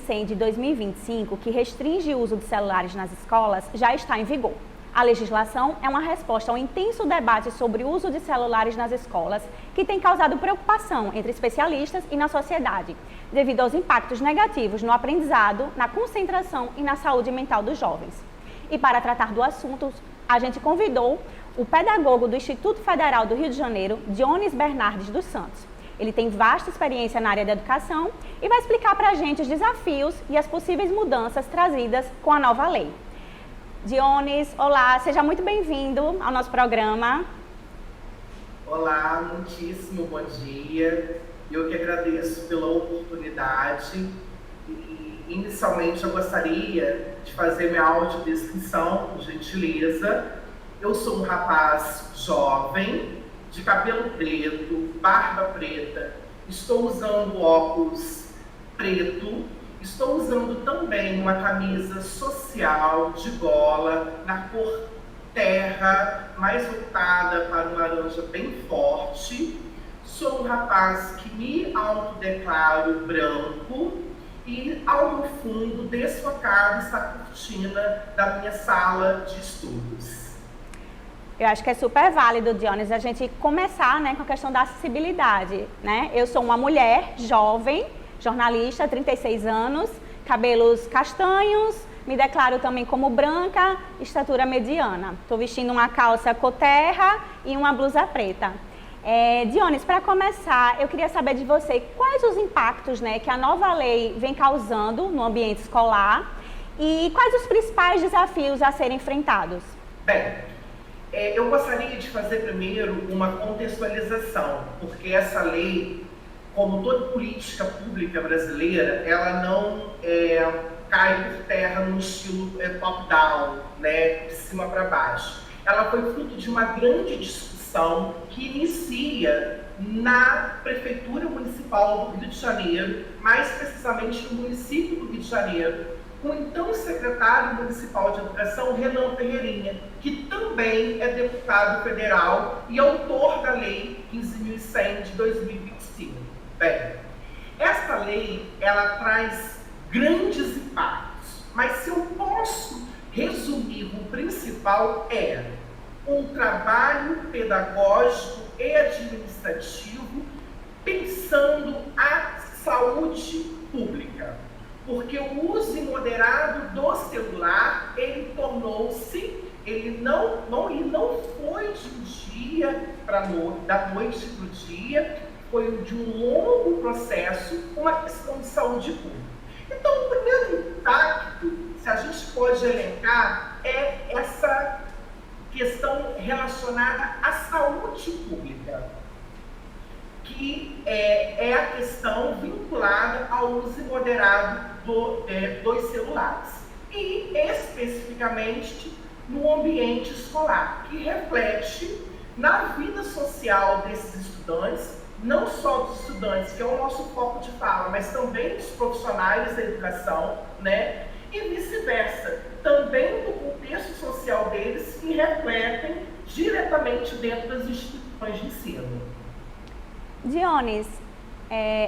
100 de 2025, que restringe o uso de celulares nas escolas, já está em vigor. A legislação é uma resposta ao intenso debate sobre o uso de celulares nas escolas, que tem causado preocupação entre especialistas e na sociedade, devido aos impactos negativos no aprendizado, na concentração e na saúde mental dos jovens. E para tratar do assunto, a gente convidou o pedagogo do Instituto Federal do Rio de Janeiro, Dionis Bernardes dos Santos. Ele tem vasta experiência na área da educação e vai explicar para a gente os desafios e as possíveis mudanças trazidas com a nova lei. Dionis, olá, seja muito bem-vindo ao nosso programa. Olá, muitíssimo bom dia. Eu que agradeço pela oportunidade. E, inicialmente, eu gostaria de fazer minha audiodescrição, por gentileza. Eu sou um rapaz jovem, de cabelo preto, barba preta, estou usando óculos preto. Estou usando também uma camisa social de gola, na cor terra, mais voltada para um laranja bem forte. Sou um rapaz que me autodeclaro branco e, ao meu fundo, desfocado, está a cortina da minha sala de estudos. Eu acho que é super válido, Dionis, a gente começar, com a questão da acessibilidade, Eu sou uma mulher jovem, jornalista, 36 anos, cabelos castanhos, me declaro também como branca, estatura mediana. Estou vestindo uma calça coterra e uma blusa preta. Dionis, para começar, eu queria saber de você quais os impactos que a nova lei vem causando no ambiente escolar e quais os principais desafios a serem enfrentados. Bem, eu gostaria de fazer primeiro uma contextualização, porque essa lei, como toda política pública brasileira, ela não cai por terra no estilo top-down, de cima para baixo. Ela foi fruto de uma grande discussão que inicia na Prefeitura Municipal do Rio de Janeiro, mais precisamente no município do Rio de Janeiro, com o então secretário municipal de Educação, Renan Ferreirinha, que também é deputado federal e autor da Lei 15.100 de 2025. Bem, essa lei, ela traz grandes impactos, mas se eu posso resumir, o principal é um trabalho pedagógico e administrativo pensando a saúde pública, porque o uso imoderado do celular, ele tornou-se, ele não foi de um dia para da noite para o dia, foi de um longo processo, uma questão de saúde pública. Então, o primeiro impacto, se a gente pode elencar, é essa questão relacionada à saúde pública, que é a questão vinculada ao uso imoderado dos celulares, e especificamente no ambiente escolar, que reflete na vida social desses estudantes, não só dos estudantes, que é o nosso foco de fala, mas também dos profissionais da educação, e vice-versa, também do contexto social deles, que refletem diretamente dentro das instituições de ensino. Dionis,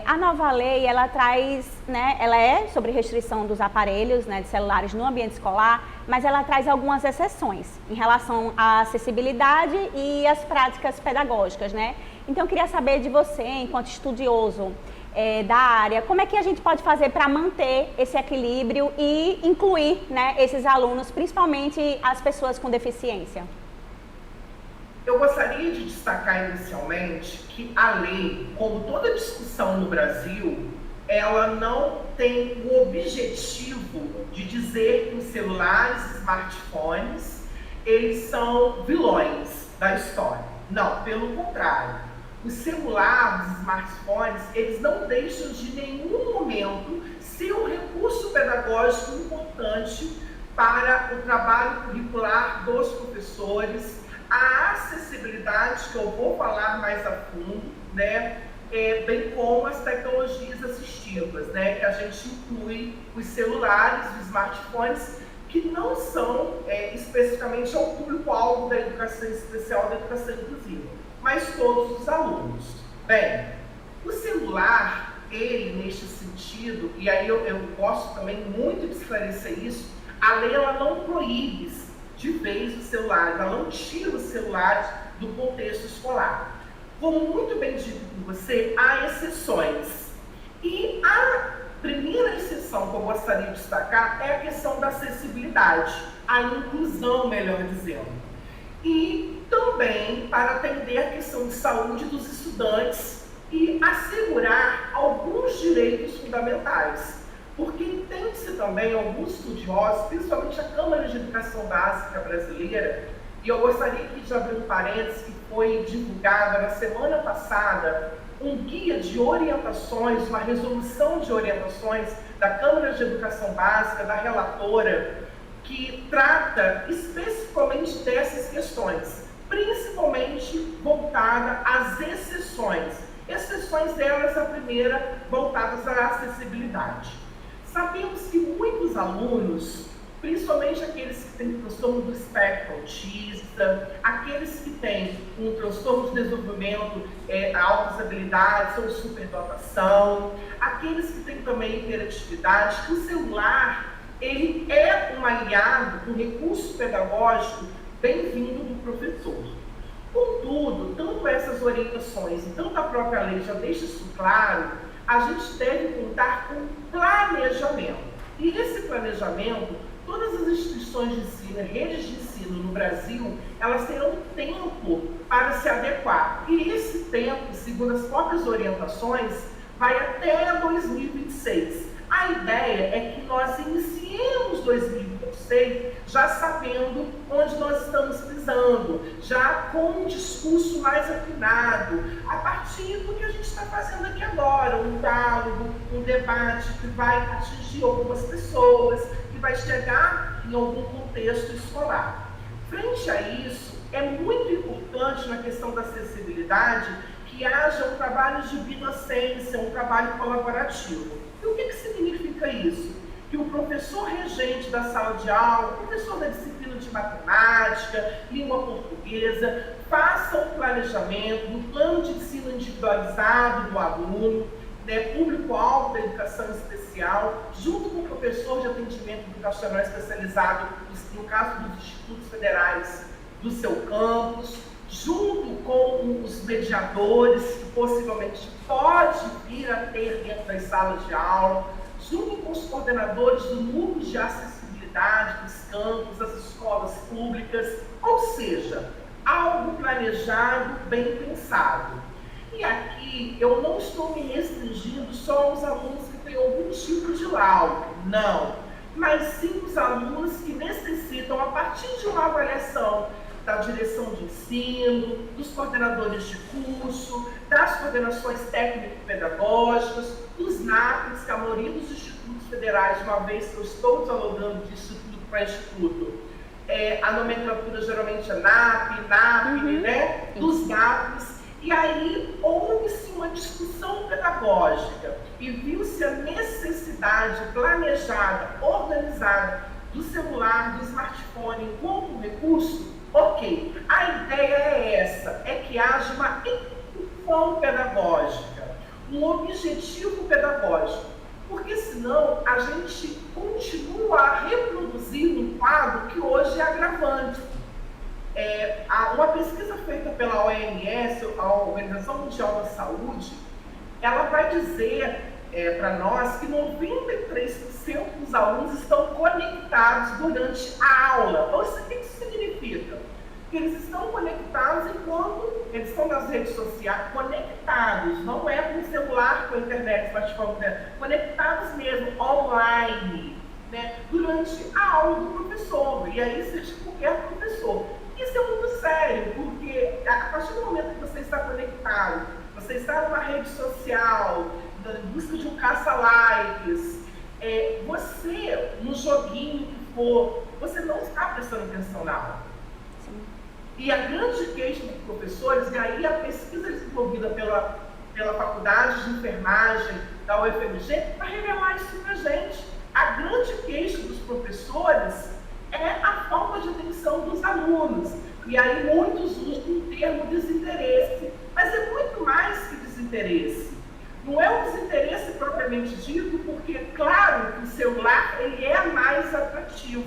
a nova lei, ela traz, ela é sobre restrição dos aparelhos, de celulares no ambiente escolar, mas ela traz algumas exceções em relação à acessibilidade e às práticas pedagógicas, Então, eu queria saber de você, enquanto estudioso da área, como é que a gente pode fazer para manter esse equilíbrio e incluir esses alunos, principalmente as pessoas com deficiência? Eu gostaria de destacar inicialmente que a lei, como toda discussão no Brasil, ela não tem o objetivo de dizer que os celulares e smartphones, eles são vilões da história. Não, pelo contrário. Os celulares, os smartphones, eles não deixam de nenhum momento ser um recurso pedagógico importante para o trabalho curricular dos professores, a acessibilidade, que eu vou falar mais a fundo, bem como as tecnologias assistivas, que a gente inclui os celulares, os smartphones, que não são especificamente ao público-alvo da educação especial, da educação inclusiva, mas todos os alunos. Bem, o celular, ele, neste sentido, e aí eu gosto também muito de esclarecer isso, a lei ela não proíbe de vez os celulares, ela não tira os celulares do contexto escolar. Como muito bem dito por você, há exceções. E a primeira exceção que eu gostaria de destacar é a questão da acessibilidade, a inclusão, melhor dizendo. E também para atender a questão de saúde dos estudantes e assegurar alguns direitos fundamentais. Porque entende-se também, alguns estudiosos, principalmente a Câmara de Educação Básica Brasileira, e eu gostaria aqui de abrir um parênteses que foi divulgada na semana passada, um guia de orientações, uma resolução de orientações da Câmara de Educação Básica, da relatora, que trata especificamente dessas questões, principalmente voltada às exceções. Exceções delas, a primeira, voltadas à acessibilidade. Sabemos que muitos alunos, principalmente aqueles que têm transtorno do espectro autista, aqueles que têm um transtorno de desenvolvimento, altas habilidades ou superdotação, aqueles que têm também hiperatividade, que o celular ele é um aliado, um recurso pedagógico bem-vindo do professor. Contudo, tanto essas orientações e tanto a própria lei já deixa isso claro, a gente deve contar com planejamento. E esse planejamento, todas as instituições de ensino, redes de ensino no Brasil, elas terão tempo para se adequar. E esse tempo, segundo as próprias orientações, vai até 2026. A ideia é que nós iniciemos 2026 já sabendo onde nós estamos pisando, já com um discurso mais afinado, a partir do que a gente está fazendo aqui agora, um diálogo, um debate que vai atingir algumas pessoas, que vai chegar em algum contexto escolar. Frente a isso, é muito importante na questão da acessibilidade que haja um trabalho de binocência, um trabalho colaborativo. E o que significa isso? Que o professor regente da sala de aula, o professor da disciplina de matemática, língua portuguesa, faça um planejamento do plano de ensino individualizado do aluno, público-alvo da educação especial, junto com o professor de atendimento educacional especializado, no caso dos institutos federais do seu campus, junto com os mediadores, que possivelmente pode vir a ter dentro das salas de aula, junto com os coordenadores do núcleo de acessibilidade dos campos, das escolas públicas, ou seja, algo planejado, bem pensado. E aqui eu não estou me restringindo só aos alunos que têm algum tipo de laudo, não, mas sim os alunos que necessitam, a partir de uma avaliação da direção de ensino, dos coordenadores de curso, das coordenações técnico-pedagógicas, dos NAPs, que a maioria dos institutos federais, uma vez que eu estou dialogando de instituto para instituto, a nomenclatura geralmente é NAP, né? Dos NAPs. E aí houve-se uma discussão pedagógica e viu-se a necessidade planejada, organizada do celular, do smartphone como recurso. Ok, a ideia é essa, é que haja uma intenção pedagógica, um objetivo pedagógico, porque senão a gente continua a reproduzir um quadro que hoje é agravante. Uma pesquisa feita pela OMS, a Organização Mundial da Saúde, ela vai dizer para nós que 93% dos alunos estão conectados durante a aula. Ou seja, o que isso significa? Que eles estão conectados enquanto eles estão nas redes sociais, conectados, não é com o celular, com a internet, smartphone, conectados mesmo, online, né, durante a aula do professor, e aí seja qualquer professor. Isso é muito sério, porque a partir do momento que você está conectado, você está numa rede social, em busca de um caça-likes, você, no joguinho que for, você não está prestando atenção na aula. Sim. E a grande queixa dos professores, e aí a pesquisa desenvolvida pela Faculdade de Enfermagem da UFMG vai revelar isso para a gente. A grande queixa dos professores é a falta de atenção dos alunos. E aí muitos usam o termo desinteresse, mas é muito mais que desinteresse. Não é um desinteresse propriamente dito, porque é claro que o celular ele é mais atrativo.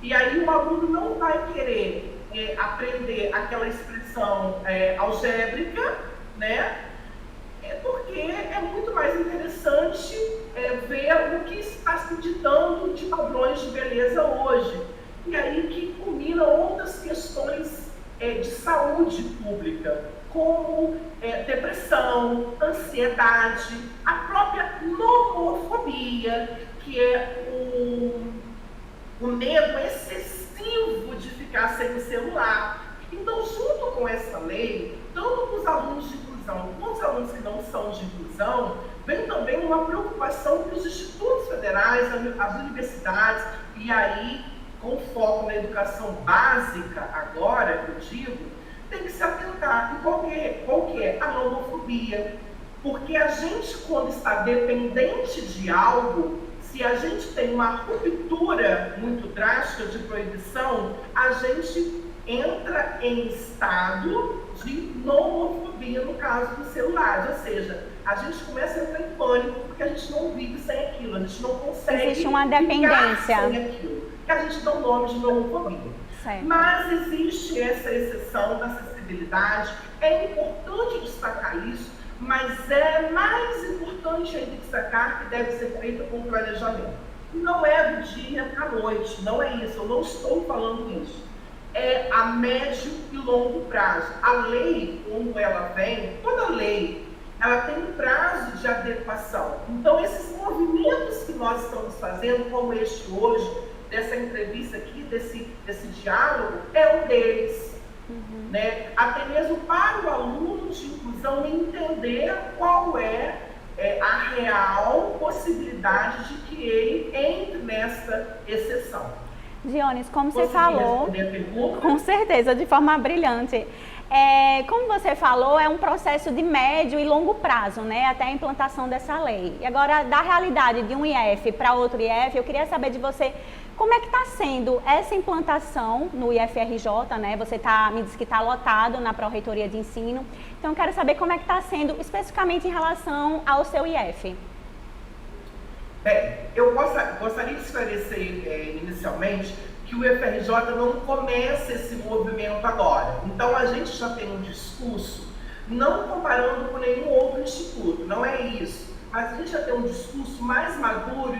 E aí o aluno não vai querer aprender aquela expressão algébrica, né? Porque é muito mais interessante ver o que está se ditando de padrões de beleza hoje. E aí que culminam outras questões de saúde pública, como depressão, ansiedade, a própria nomofobia, que é o medo excessivo de ficar sem o celular. Então, junto com essa lei, tanto com os alunos de inclusão quanto os alunos que não são de inclusão, vem também uma preocupação que os institutos federais, as universidades, e aí, com foco na educação básica, agora, eu digo, tem que se atentar em qual que é a homofobia. Porque a gente, quando está dependente de algo, se a gente tem uma ruptura muito drástica de proibição, a gente entra em estado de nomofobia no caso dos celulares, ou seja, a gente começa a entrar em pânico porque a gente não vive sem aquilo, a gente não consegue existe uma dependência sem aquilo, que a gente dá o nome de nomofobia. Certo. Mas existe essa exceção da acessibilidade, é importante destacar isso, mas é mais importante ainda destacar que deve ser feita com planejamento. Não é do dia para a noite, não é isso, eu não estou falando isso. É a médio e longo prazo. A lei, quando ela vem, toda lei, ela tem um prazo de adequação. Então, esses movimentos que nós estamos fazendo, como este hoje, dessa entrevista aqui, desse diálogo, é um deles. Né? Até mesmo para o aluno de inclusão entender qual é a real possibilidade de que ele entre nessa exceção. Dionis, como você falou, com certeza, de forma brilhante. Como você falou, é um processo de médio e longo prazo, né, até a implantação dessa lei. E agora, da realidade de um IF para outro IF, eu queria saber de você como é que está sendo essa implantação no IFRJ, né? Você me disse que está lotado na Pró-Reitoria de Ensino. Então, eu quero saber como é que está sendo especificamente em relação ao seu IF. Eu gostaria de esclarecer inicialmente que o IFRJ não começa esse movimento agora. Então, a gente já tem um discurso, não comparando com nenhum outro instituto, não é isso. Mas a gente já tem um discurso mais maduro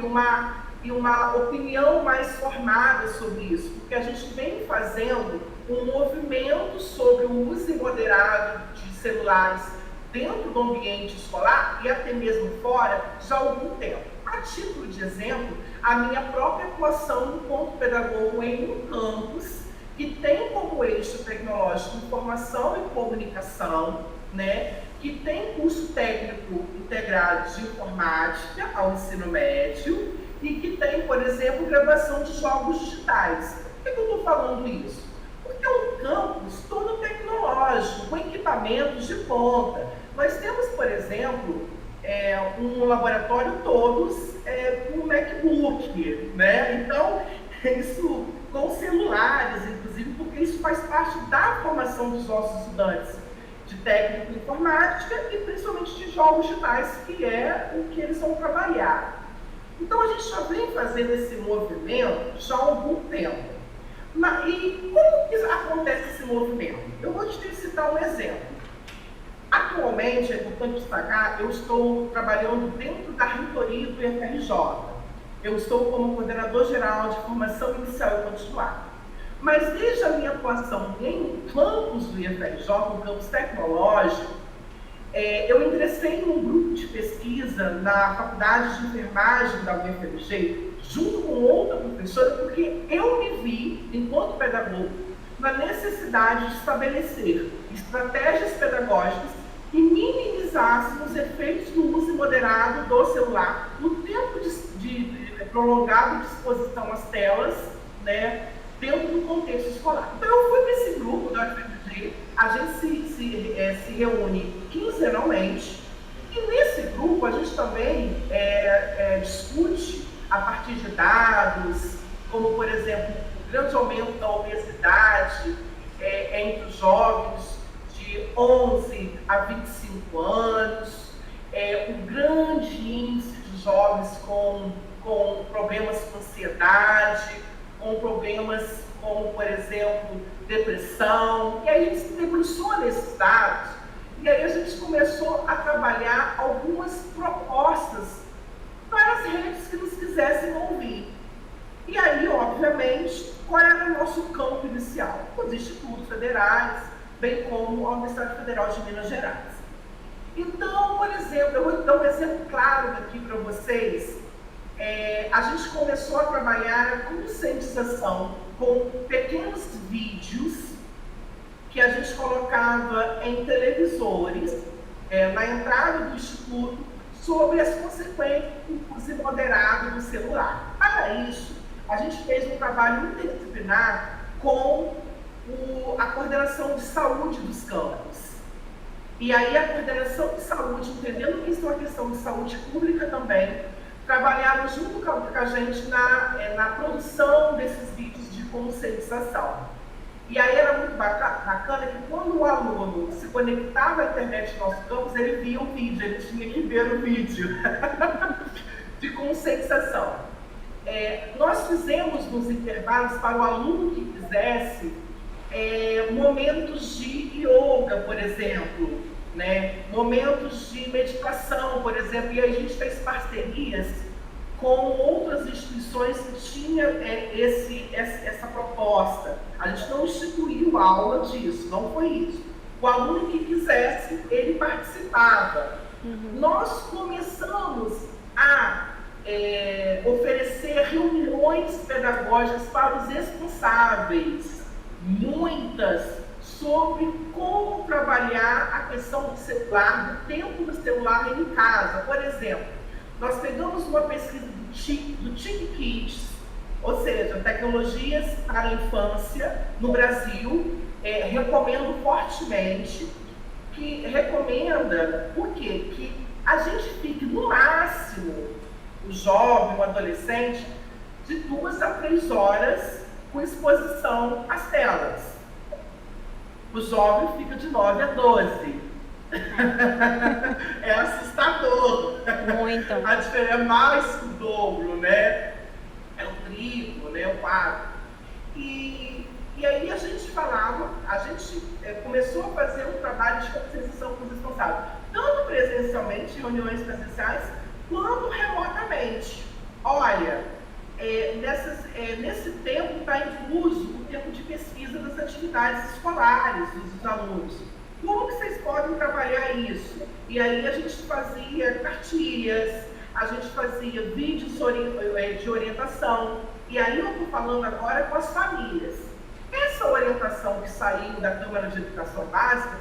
e uma opinião mais formada sobre isso, porque a gente vem fazendo um movimento sobre o uso imoderado de celulares dentro do ambiente escolar e até mesmo fora já há algum tempo. A título de exemplo, a minha própria atuação enquanto pedagogo em um campus que tem como eixo tecnológico informação e comunicação, né, que tem curso técnico integrado de informática ao ensino médio e que tem, por exemplo, gravação de jogos digitais. Por que eu estou falando isso? Porque é um campus todo tecnológico, com equipamentos de ponta. Nós temos, por exemplo, um laboratório todos com MacBook, né? Então, isso com celulares, inclusive, porque isso faz parte da formação dos nossos estudantes de técnico em informática e principalmente de jogos digitais, que é o que eles vão trabalhar. Então, a gente já vem fazendo esse movimento já há algum tempo. E como que acontece esse movimento? Eu vou te citar um exemplo. Atualmente, é importante destacar, eu estou trabalhando dentro da reitoria do IFRJ. Eu estou como coordenador geral de formação inicial e continuada. Mas desde a minha atuação em um campus do IFRJ, um campus tecnológico, eu ingressei num grupo de pesquisa na Faculdade de Enfermagem da UFMG, junto com outra professora, porque eu me vi, enquanto pedagogo, na necessidade de estabelecer estratégias pedagógicas que minimizassem os efeitos do uso imoderado do celular no tempo de prolongado de exposição às telas, né, dentro do contexto escolar. Então, eu fui para esse grupo da UFMG, a gente se reúne quinzenalmente, e nesse grupo a gente também discute a partir de dados, como, por exemplo, o grande aumento da obesidade entre os jovens de 11 a 25 anos, o grande índice de jovens com problemas com ansiedade, com problemas como, por exemplo, depressão. E aí a gente se debruçou nesses dados, e aí a gente começou a trabalhar algumas propostas para as redes que nos quisessem ouvir. E aí, obviamente, qual era o nosso campo inicial? Os institutos federais, bem como a Universidade Federal de Minas Gerais. Então, por exemplo, eu vou dar um exemplo claro aqui para vocês. A gente começou a trabalhar a conscientização com pequenos vídeos que a gente colocava em televisores, na entrada do instituto, sobre as consequências do uso moderado do celular. Para isso, a gente fez um trabalho interdisciplinar com a coordenação de saúde dos campos. E aí a coordenação de saúde, entendendo que isso é uma questão de saúde pública também, trabalhava junto com a gente na produção desses vídeos de conscientização. E aí era muito bacana que quando o aluno se conectava à internet do nosso campus, ele via o vídeo, ele tinha que ver o vídeo de conscientização. Nós fizemos nos intervalos para o aluno que quisesse momentos de yoga, por exemplo, né? Momentos de meditação, por exemplo, e aí a gente fez parcerias com outras instituições que tinham essa proposta. A gente não instituiu aula disso, não foi isso. O aluno que quisesse, ele participava. Nós começamos a oferecer reuniões pedagógicas para os responsáveis, muitas, sobre como trabalhar a questão do celular, do tempo do celular em casa. Por exemplo, nós pegamos uma pesquisa do TIC Kids, ou seja, tecnologias para a infância no Brasil, recomendo fortemente, que recomenda, por quê? Que a gente fique no máximo, o jovem, o adolescente, de 2 a 3 horas com exposição às telas. O jovem fica de 9 a 12. É assustador. Muito. A diferença é mais que o dobro, né? É o triplo, né? O quadro. E aí a gente falava, a gente começou a fazer um trabalho de conscientização com os responsáveis, tanto presencialmente, em reuniões presenciais, quanto remotamente. Olha, nesse tempo está incluso o tempo de pesquisa das atividades escolares dos alunos. Como que vocês podem trabalhar isso? E aí a gente fazia cartilhas, a gente fazia vídeos de orientação, e aí eu estou falando agora com as famílias. Essa orientação que saiu da Câmara de Educação Básica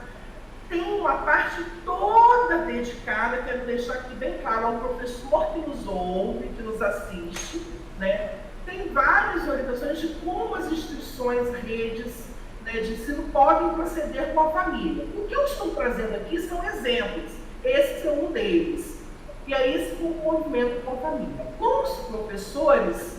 tem uma parte toda dedicada, quero deixar aqui bem claro, ao professor que nos ouve, que nos assiste, né? Tem várias orientações de como as instituições, redes, né, de ensino podem proceder com a família. O que eu estou trazendo aqui são exemplos, esse é um deles. E aí esse foi o movimento com a família. Com os professores,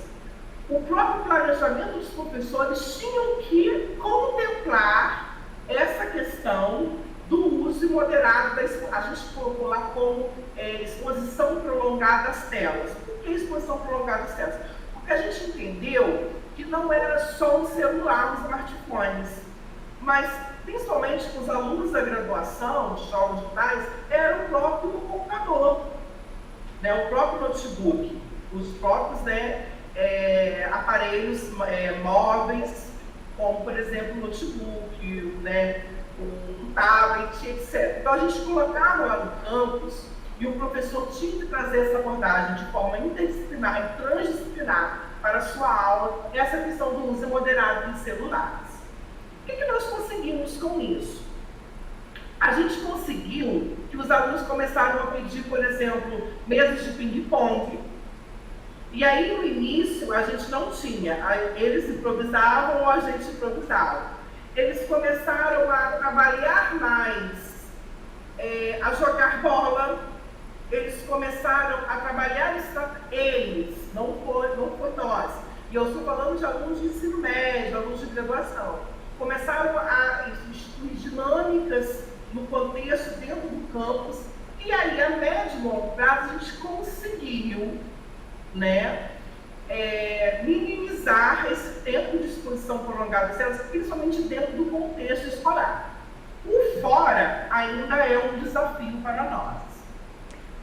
o próprio planejamento dos professores tinham que contemplar essa questão do uso imoderado a gente colocou lá como exposição prolongada às telas. Por que exposição prolongada às telas? Porque a gente entendeu que não era só o celular, os smartphones, mas principalmente os alunos da graduação, de jogos digitais, era o próprio computador, né, o próprio notebook, os próprios aparelhos móveis, como por exemplo o notebook, né, um tablet, etc. Então a gente colocava lá no campus e o professor tinha que trazer essa abordagem de forma interdisciplinar e transdisciplinar para a sua aula, essa questão do uso moderado de celulares. O que nós conseguimos com isso? A gente conseguiu que os alunos começaram a pedir, por exemplo, mesas de ping-pong. E aí no início a gente não tinha, eles improvisavam ou a gente improvisava. Eles começaram a trabalhar mais, a jogar bola, eles começaram a trabalhar eles, não foi nós. E eu estou falando de alunos de ensino médio, alunos de graduação. Começaram a instituir dinâmicas no contexto, dentro do campus, E aí, a médio e longo prazo, a gente conseguiu, né, minimizar esse tempo de exposição prolongada às células, principalmente dentro do contexto escolar. O fora ainda é um desafio para nós.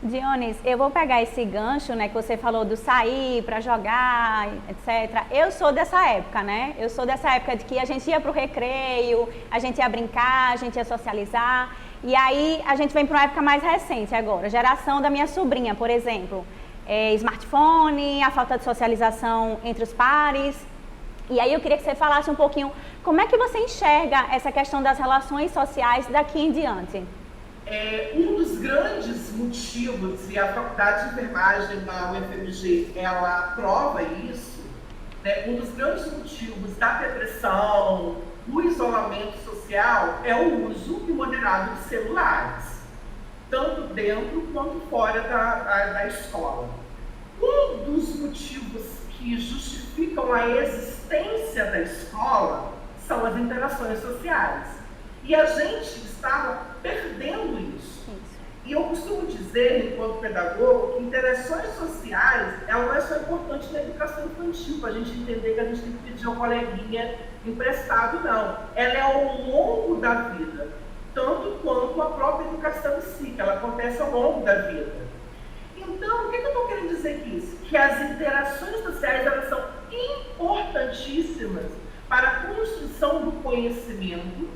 Dionis, eu vou pegar esse gancho, né, que você falou do sair para jogar, etc. Eu sou dessa época, né? Eu sou dessa época de que a gente ia para o recreio, a gente ia brincar, a gente ia socializar. E aí a gente vem para uma época mais recente agora, geração da minha sobrinha, por exemplo. Smartphone, a falta de socialização entre os pares. E aí eu queria que você falasse um pouquinho como é que você enxerga essa questão das relações sociais daqui em diante. Um dos grandes motivos, e a Faculdade de Enfermagem da UFMG, ela prova isso, né? Um dos grandes motivos da depressão, do isolamento social, é o uso imoderado de celulares, tanto dentro quanto fora da escola. Um dos motivos que justificam a existência da escola são as interações sociais. E a gente estava perdendo isso. E eu costumo dizer, enquanto pedagogo, que interações sociais, ela não é só importante na educação infantil, para a gente entender que a gente tem que pedir uma coleguinha emprestado, não. Ela é ao longo da vida, tanto quanto a própria educação em si, que ela acontece ao longo da vida. Então, o que eu estou querendo dizer com isso? Que as interações sociais, elas são importantíssimas para a construção do conhecimento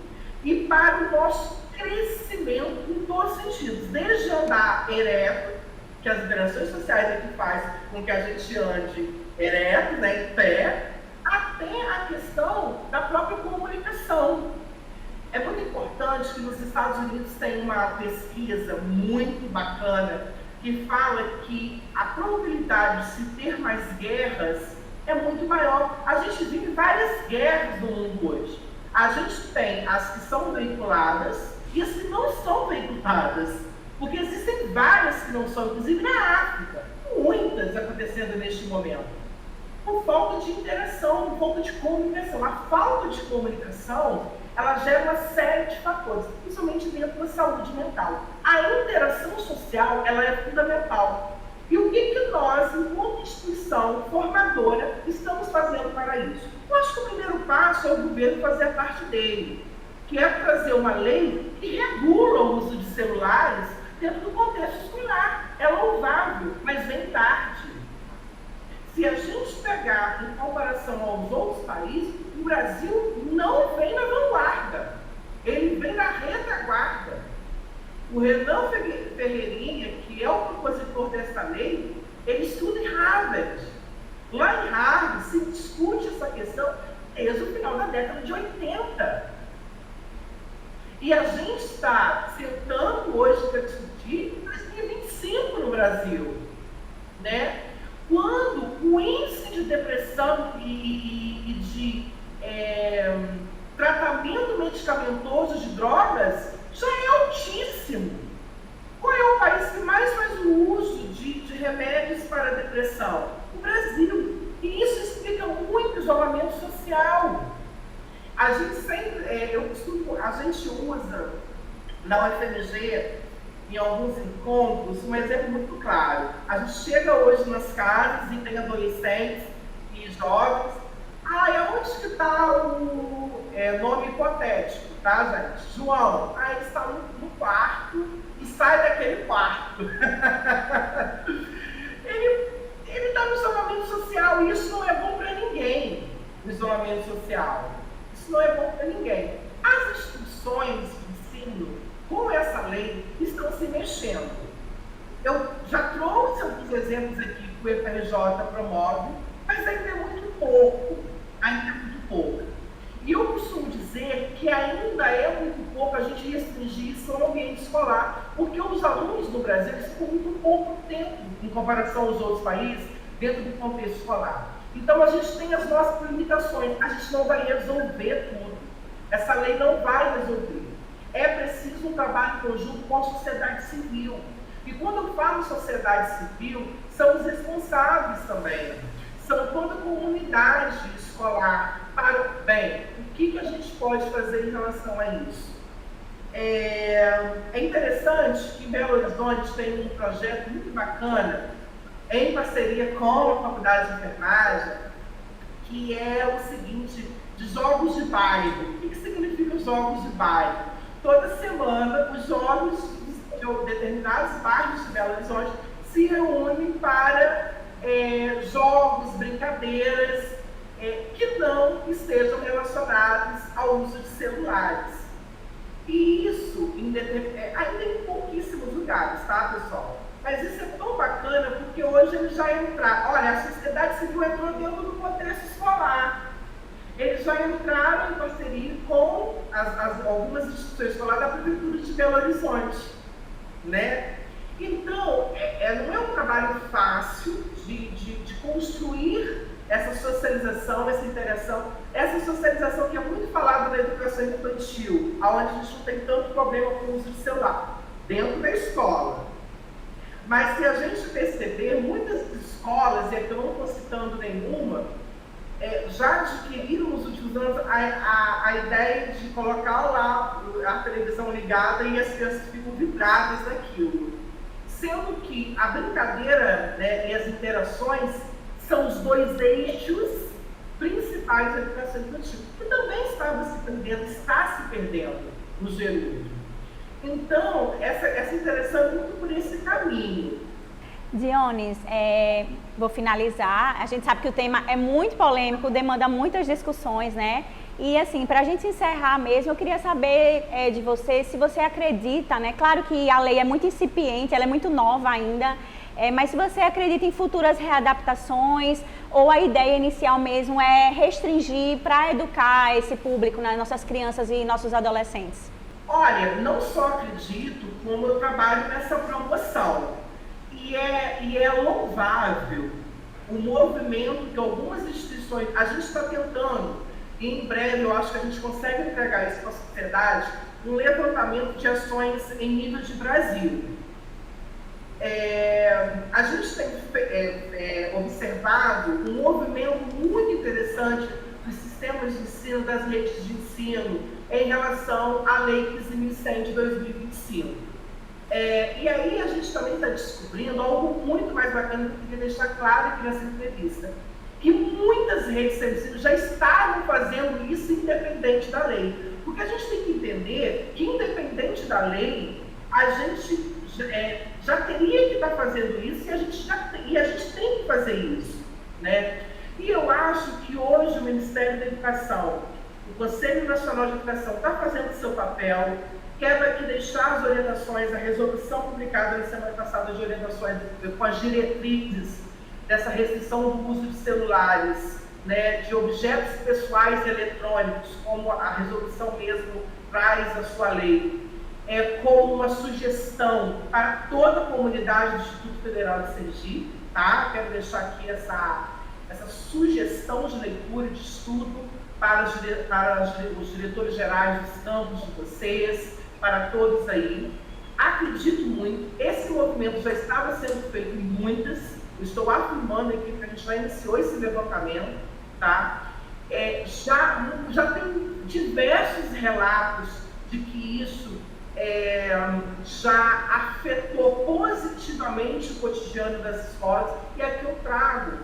e para o nosso crescimento em todos os sentidos, desde andar ereto, que as interações sociais é que faz com que a gente ande ereto, né, em pé, até a questão da própria comunicação. É muito importante que nos Estados Unidos tem uma pesquisa muito bacana que fala que a probabilidade de se ter mais guerras é muito maior. A gente vive várias guerras no mundo hoje. A gente tem as que são veiculadas e as que não são veiculadas, porque existem várias que não são, inclusive na África, muitas acontecendo neste momento, por falta de interação, por falta de comunicação. A falta de comunicação, ela gera uma série de fatores, principalmente dentro da saúde mental. A interação social, ela é fundamental. E o que nós, enquanto instituição formadora, estamos fazendo para isso? Eu acho que o primeiro passo é o governo fazer a parte dele, que é trazer uma lei que regula o uso de celulares dentro do contexto escolar. É louvável, mas vem tarde. Se a gente pegar em comparação aos outros países, o Brasil não vem na vanguarda, ele vem na retaguarda. O Renan Ferreirinha, que é o propositor dessa lei, ele estuda em Harvard. Lá em Harvard se discute essa questão desde o final da década de 80. E a gente está sentando hoje para discutir em 2025 no Brasil, né? Quando o índice de depressão e de tratamento medicamentoso de drogas já é altíssimo. Qual é o país que mais faz o uso de remédios para a depressão? O Brasil. E isso explica muito o isolamento social. A gente sempre, a gente usa na UFMG, em alguns encontros, um exemplo muito claro. A gente chega hoje nas casas e tem adolescentes e jovens. Onde que está o nome hipotético, tá, gente? João. Ele está no quarto e sai daquele quarto. Ele está no isolamento social e isso não é bom para ninguém, o isolamento social. Isso não é bom para ninguém. As instituições de ensino, com essa lei, estão se mexendo. Eu já trouxe alguns exemplos aqui que o EPRJ promove, mas ainda é muito pouco. E eu costumo dizer que ainda é muito pouco a gente restringir isso ao ambiente escolar, porque os alunos no Brasil ficam muito pouco tempo, em comparação aos outros países, dentro do contexto escolar. Então a gente tem as nossas limitações, a gente não vai resolver tudo. Essa lei não vai resolver. É preciso um trabalho conjunto com a sociedade civil. E quando eu falo sociedade civil, são os responsáveis também. São toda a comunidade escolar para o bem. O que a gente pode fazer em relação a isso? É interessante que em Belo Horizonte tem um projeto muito bacana, em parceria com a Faculdade de Enfermagem, que é o seguinte, de jogos de bairro. O que significa os jogos de bairro? Toda semana, os jovens de determinados bairros de Belo Horizonte se reúnem para jogos, brincadeiras que não estejam relacionados ao uso de celulares. E isso ainda em pouquíssimos lugares, tá, pessoal? Mas isso é tão bacana porque hoje eles já entraram. Olha, a sociedade civil entrou dentro do contexto escolar. Eles já entraram em parceria com algumas instituições escolares da Prefeitura de Belo Horizonte, né? Então, não é um trabalho fácil de construir essa socialização, essa interação, essa socialização que é muito falada na educação infantil, onde a gente não tem tanto problema com o uso de celular, dentro da escola. Mas se a gente perceber, muitas escolas, e aqui eu não estou citando nenhuma, já adquiriram nos últimos anos a ideia de colocar lá a televisão ligada e as crianças ficam vidradas naquilo. Sendo que a brincadeira, né, e as interações são os dois eixos principais da educação infantil, que também está se perdendo no gerúndio. Então, essa interação é muito por esse caminho. Dionis, vou finalizar. A gente sabe que o tema é muito polêmico, demanda muitas discussões, né? E assim, para a gente encerrar mesmo, eu queria saber de você se você acredita, né? Claro que a lei é muito incipiente, ela é muito nova ainda, mas se você acredita em futuras readaptações ou a ideia inicial mesmo é restringir para educar esse público, né? Nossas crianças e nossos adolescentes. Olha, não só acredito, como eu trabalho nessa promoção. E é louvável o movimento que algumas instituições, a gente está tentando, e em breve eu acho que a gente consegue entregar isso para a sociedade, um levantamento de ações em nível de Brasil. A gente tem observado um movimento muito interessante dos sistemas de ensino, das redes de ensino, em relação à Lei 15.100 de 2025. E aí a gente também está descobrindo algo muito mais bacana que eu queria deixar claro aqui nessa entrevista, que muitas redes de ensino já estavam fazendo isso independente da lei. Porque a gente tem que entender que independente da lei, a gente já teria que estar fazendo isso e a gente tem que fazer isso, né? E eu acho que hoje o Ministério da Educação, o Conselho Nacional de Educação está fazendo o seu papel. Quero aqui deixar as orientações, a resolução publicada na semana passada de orientações com as diretrizes dessa restrição do uso de celulares, né, de objetos pessoais e eletrônicos, como a resolução mesmo traz a sua lei, como uma sugestão para toda a comunidade do Instituto Federal de Sergipe, tá? Quero deixar aqui essa sugestão de leitura e de estudo para os diretores gerais dos campos de vocês, para todos aí. Acredito muito, esse movimento já estava sendo feito em muitas, eu estou afirmando aqui que a gente já iniciou esse levantamento, tá? Já tem diversos relatos de que isso já afetou positivamente o cotidiano das escolas, e aqui eu trago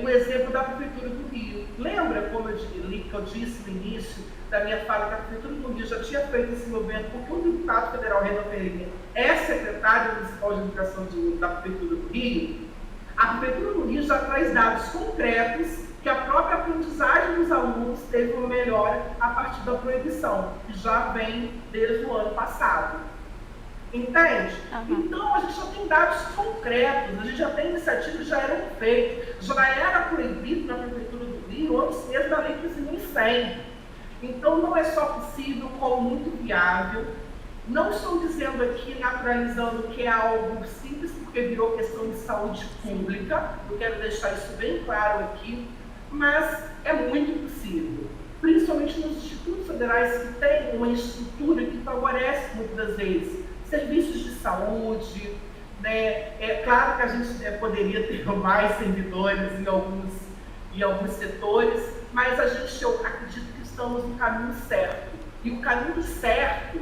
o exemplo da Prefeitura do Rio. Lembra como eu disse no início da minha fala que a Prefeitura do Rio já tinha feito esse movimento, porque o deputado federal Renan Ferreira é secretário municipal de educação da Prefeitura do Rio. A Prefeitura do Rio já traz dados concretos que a própria aprendizagem dos alunos teve uma melhora a partir da proibição, que já vem desde o ano passado. Entende? Uhum. Então, a gente já tem dados concretos, a gente já tem iniciativas que já eram feitas, já era proibido na Prefeitura do Rio antes mesmo da Lei 15.100. Então, não é só possível, como muito viável. Não estou dizendo aqui, naturalizando que é algo simples, porque virou questão de saúde pública, eu quero deixar isso bem claro aqui, mas é muito possível, principalmente nos institutos federais que têm uma estrutura que favorece muitas das vezes serviços de saúde, né? É claro que a gente poderia ter mais servidores em alguns setores, mas eu acredito que estamos no caminho certo. E o caminho certo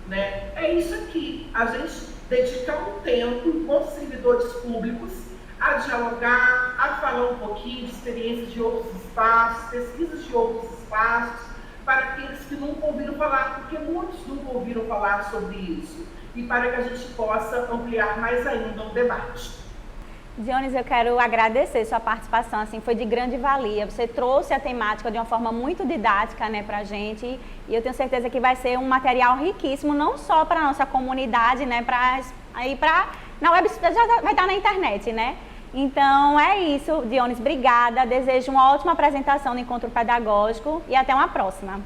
né? É isso aqui, a gente dedicar um tempo com servidores públicos a dialogar, a falar um pouquinho de experiências de outros espaços, pesquisas de outros espaços, para aqueles que nunca ouviram falar, porque muitos nunca ouviram falar sobre isso, e para que a gente possa ampliar mais ainda o debate. Dionis, eu quero agradecer sua participação, assim, foi de grande valia. Você trouxe a temática de uma forma muito didática, né, pra gente, e eu tenho certeza que vai ser um material riquíssimo, não só para a nossa comunidade, né, na web, já vai estar na internet, né? Então é isso, Dionis, obrigada, desejo uma ótima apresentação no Encontro Pedagógico e até uma próxima.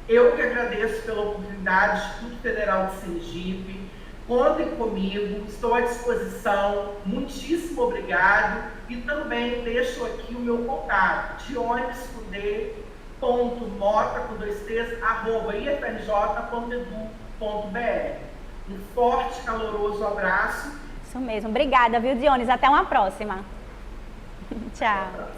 Eu que agradeço pela oportunidade, Instituto Federal de Sergipe. Contem comigo, estou à disposição, muitíssimo obrigado, e também deixo aqui o meu contato, dioniscudê.mota@ifrj.edu.br. Um forte, caloroso abraço. Isso mesmo, obrigada, viu, Dionis? Até uma próxima. Tchau.